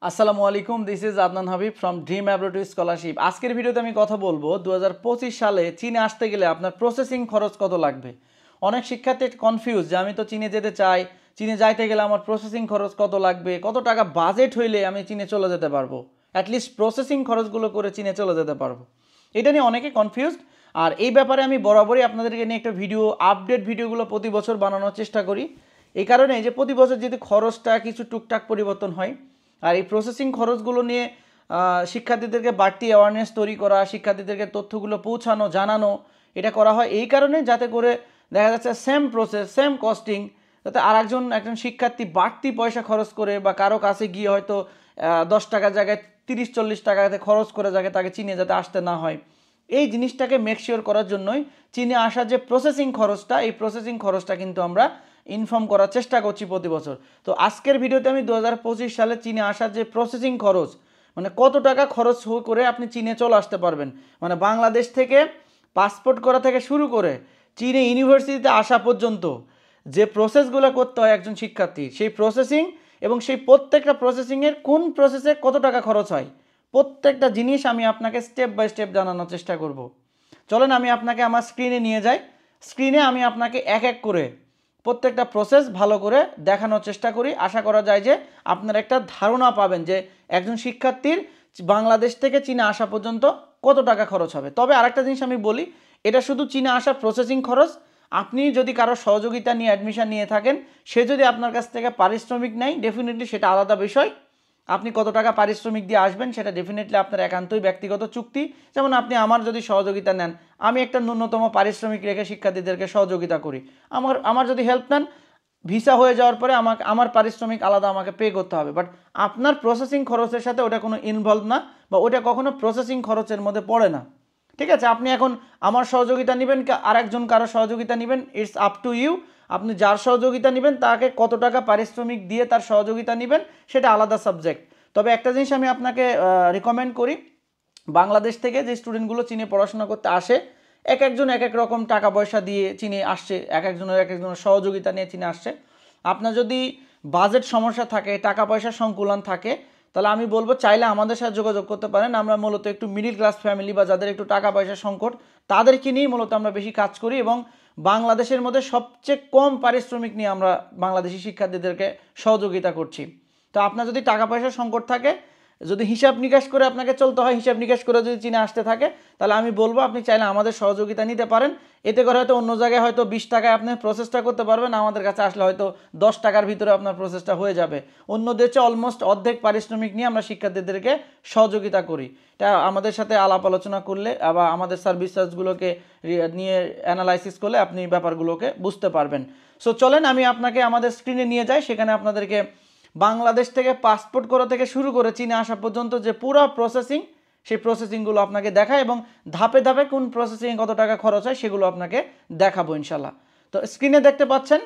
আসসালামু আলাইকুম, this is Adnan Habib from dream abroad scholarship. আজকের ভিডিওতে আমি কথা বলবো 2025 সালে চীনে আসতে গেলে আপনার প্রসেসিং খরচ কত লাগবে। অনেক শিক্ষার্থী কনফিউজ যে আমি তো চীনে যেতে চাই, চীনে যাইতে গেলে আমার প্রসেসিং খরচ কত লাগবে, কত টাকা বাজেট হইলে আমি চীনে চলে যেতে পারবো, অ্যাটলিস্ট প্রসেসিং খরচগুলো করে চীনে চলে যেতে পারবো। এটা নিয়ে অনেকে কনফিউজড। আর এই ব্যাপারে আমি বরাবরই আপনাদেরকে নিয়ে একটা আপডেট ভিডিওগুলো প্রতি বছর বানানোর চেষ্টা করি। এই কারণে যে প্রতি বছর যদি খরচটা কিছু টুকটাক পরিবর্তন হয়, আর এই প্রসেসিং খরচগুলো নিয়ে শিক্ষার্থীদেরকে বাড়তি অ্যাওয়ারনেস তৈরি করা, শিক্ষার্থীদেরকে তথ্যগুলো পৌঁছানো, জানানো, এটা করা হয় এই কারণে যাতে করে দেখা যাচ্ছে সেম প্রসেস সেম কস্টিং, যাতে একজন শিক্ষার্থী বাড়তি পয়সা খরচ করে বা কারো কাছে গিয়ে হয়তো 10 টাকার জায়গায় 30-40 টাকাতে খরচ করে তাকে চীনে যাতে আসতে না হয়। এই জিনিসটাকে মেকশিওর করার জন্যই চীনে আসার যে প্রসেসিং খরচটা, এই প্রসেসিং খরচটা কিন্তু আমরা ইনফর্ম করার চেষ্টা করছি প্রতি বছর। তো আজকের ভিডিওতে আমি 2025 সালে চীনে আসার যে প্রসেসিং খরচ, মানে কত টাকা খরচ করে আপনি চীনে চলে আসতে পারবেন, মানে বাংলাদেশ থেকে পাসপোর্ট করা থেকে শুরু করে চীনে ইউনিভার্সিটিতে আসা পর্যন্ত যে প্রসেসগুলো করতে হয় একজন শিক্ষার্থী, সেই প্রসেসিং এবং সেই প্রত্যেকটা প্রসেসিংয়ের কোন প্রসেসে কত টাকা খরচ হয়, প্রত্যেকটা জিনিস আমি আপনাকে স্টেপ বাই স্টেপ জানানোর চেষ্টা করব। চলেন আমি আপনাকে আমার স্ক্রিনে নিয়ে যাই। স্ক্রিনে আমি আপনাকে এক এক করে প্রত্যেকটা প্রসেস ভালো করে দেখানোর চেষ্টা করি। আশা করা যায় যে আপনারা একটা ধারণা পাবেন যে একজন শিক্ষার্থীর বাংলাদেশ থেকে চীনে আসা পর্যন্ত কত টাকা খরচ হবে। তবে আরেকটা জিনিস আমি বলি, এটা শুধু চীনে আসার প্রসেসিং খরচ। আপনি যদি কারো সহযোগিতা নিয়ে অ্যাডমিশন নিয়ে থাকেন, সে যদি আপনার কাছ থেকে পারিশ্রমিক নেয়, ডেফিনেটলি সেটা আলাদা বিষয়। আপনি কত টাকা পারিশ্রমিক দিয়ে আসবেন সেটা ডেফিনেটলি আপনার একান্তই ব্যক্তিগত চুক্তি। যেমন আপনি আমার যদি সহযোগিতা নেন, আমি একটা ন্যূনতম পারিশ্রমিক রেখে শিক্ষার্থীদেরকে সহযোগিতা করি। আমার যদি হেল্প নেন, ভিসা হয়ে যাওয়ার পরে আমার পারিশ্রমিক আলাদা আমাকে পে করতে হবে, বাট আপনার প্রসেসিং খরচের সাথে ওটা কোনো ইনভলভ না, বা ওটা কখনো প্রসেসিং খরচের মধ্যে পড়ে না। ঠিক আছে, আপনি এখন আমার সহযোগিতা নেবেন কি আরেকজন কারো সহযোগিতা নেবেন, ইটস আপ টু ইউ। আপনি যার সহযোগিতা নেবেন তাকে কত টাকা পারিশ্রমিক দিয়ে তার সহযোগিতা নেবেন সেটা আলাদা সাবজেক্ট। তবে একটা জিনিস আমি আপনাকে রিকমেন্ড করি, বাংলাদেশ থেকে যে স্টুডেন্টগুলো চীনে পড়াশোনা করতে আসে, এক একজন এক এক রকম টাকা পয়সা দিয়ে চীনে আসছে, এক একজনের সহযোগিতা নিয়ে চীনে আসছে। আপনার যদি বাজেট সমস্যা থাকে, টাকা পয়সার সংকুলন থাকে, তাহলে আমি বলবো চাইলে আমাদের সাথে যোগাযোগ করতে পারেন। আমরা মূলত একটু মিডিল ক্লাস ফ্যামিলি বা যাদের একটু টাকা পয়সার সংকট, তাদেরকে নিয়েই মূলত আমরা বেশি কাজ করি, এবং বাংলাদেশের মধ্যে সবচেয়ে কম পারিশ্রমিক নিয়ে আমরা বাংলাদেশি শিক্ষার্থীদেরকে সহযোগিতা করছি। তো আপনার যদি টাকা পয়সার সংকট থাকে, যদি হিসাব নিকাশ করে আপনাকে চলতে হয়, হিসাব নিকাশ করে যদি চীনে আসতে থাকে, তাহলে আমি বলবো আপনি চাইলে আমাদের সহযোগিতা নিতে পারেন। এতে করে হয়তো অন্য জায়গায় হয়তো 20 টাকায় আপনি প্রসেসটা করতে পারবেন, আমাদের কাছে আসলে হয়তো 10 টাকার ভিতরে আপনার প্রসেসটা হয়ে যাবে। অন্য দেশে অলমোস্ট অর্ধেক পারিশ্রমিক নিয়ে আমরা শিক্ষার্থীদেরকে সহযোগিতা করি। এটা আমাদের সাথে আলাপ আলোচনা করলে বা আমাদের সার্ভিস চার্জগুলোকে নিয়ে অ্যানালাইসিস করলে আপনি ব্যাপারগুলোকে বুঝতে পারবেন। সো চলেন আমি আপনাকে আমাদের স্ক্রিনে নিয়ে যাই, সেখানে আপনাদেরকে বাংলাদেশ থেকে পাসপোর্ট করা থেকে শুরু করে চীনে আসা পর্যন্ত যে পুরো প্রসেসিং, সেই প্রসেসিংগুলো আপনাকে দেখায় এবং ধাপে ধাপে কোন প্রসেসিংয়ে কত টাকা খরচ হয় সেগুলো আপনাকে দেখাবো ইনশাল্লাহ। তো স্ক্রিনে দেখতে পাচ্ছেন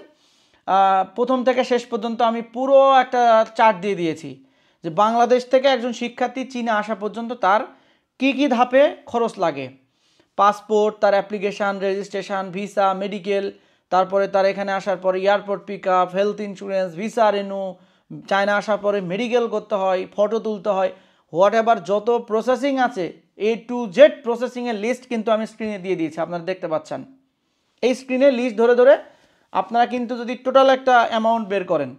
প্রথম থেকে শেষ পর্যন্ত আমি পুরো একটা চার্ট দিয়ে দিয়েছি যে বাংলাদেশ থেকে একজন শিক্ষার্থী চীনে আসা পর্যন্ত তার কি কি ধাপে খরচ লাগে। পাসপোর্ট, তার অ্যাপ্লিকেশান, রেজিস্ট্রেশন, ভিসা, মেডিকেল, তারপরে তার এখানে আসার পরে airport pick up, health insurance, visa renew, China আসার পরে মেডিকেল করতে হয়, ফটো তুলতে হয়, হোয়াট এভার যত প্রসেসিং আছে A to Z প্রসেসিংয়ের লিস্ট কিন্তু আমি স্ক্রিনে দিয়ে দিয়েছি, আপনারা দেখতে পাচ্ছেন। এই স্ক্রিনে লিস্ট ধরে ধরে আপনারা কিন্তু যদি টোটাল একটা অ্যামাউন্ট বের করেন,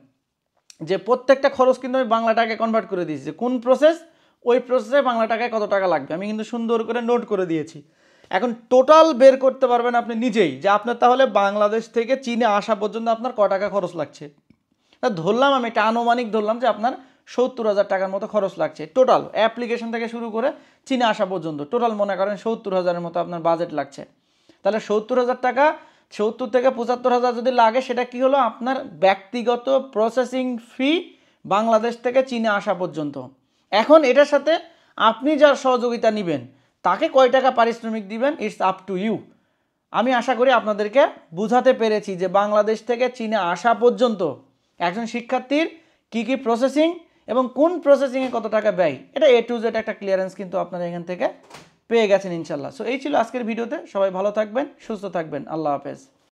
যে প্রত্যেকটা খরচ কিন্তু আমি বাংলা টাকায় কনভার্ট করে দিয়েছি, যে কোন প্রসেস, ওই প্রসেসে বাংলা টাকায় কত টাকা লাগবে আমি কিন্তু সুন্দর করে নোট করে দিয়েছি। এখন টোটাল বের করতে পারবেন আপনি নিজেই, যে আপনার তাহলে বাংলাদেশ থেকে চীনে আসা পর্যন্ত আপনার ক টাকা খরচ লাগছে। ধরলাম আমি একটা আনুমানিক ধরলাম যে আপনার 70,000 টাকার মতো খরচ লাগছে টোটাল, অ্যাপ্লিকেশন থেকে শুরু করে চীনে আসা পর্যন্ত টোটাল মনে করেন 70,000-এর মতো আপনার বাজেট লাগছে। তাহলে 70,000 টাকা, 70 থেকে 75,000 যদি লাগে, সেটা কি হলো আপনার ব্যক্তিগত প্রসেসিং ফি বাংলাদেশ থেকে চীনে আসা পর্যন্ত। এখন এটার সাথে আপনি যার সহযোগিতা নেবেন তাকে কয় টাকা পারিশ্রমিক দিবেন, ইটস আপ টু ইউ। আমি আশা করি আপনাদেরকে বুঝাতে পেরেছি যে বাংলাদেশ থেকে চীনে আসা পর্যন্ত একজন শিক্ষার্থীর কি কি প্রসেসিং এবং কোন প্রসেসিংয়ে কত টাকা ব্যয়, এটা A to Z একটা ক্লিয়ারেন্স কিন্তু আপনারা এখান থেকে পেয়ে গেছেন ইনশাল্লাহ। সো এই ছিল আজকের ভিডিওতে। সবাই ভালো থাকবেন, সুস্থ থাকবেন, আল্লাহ হাফেজ।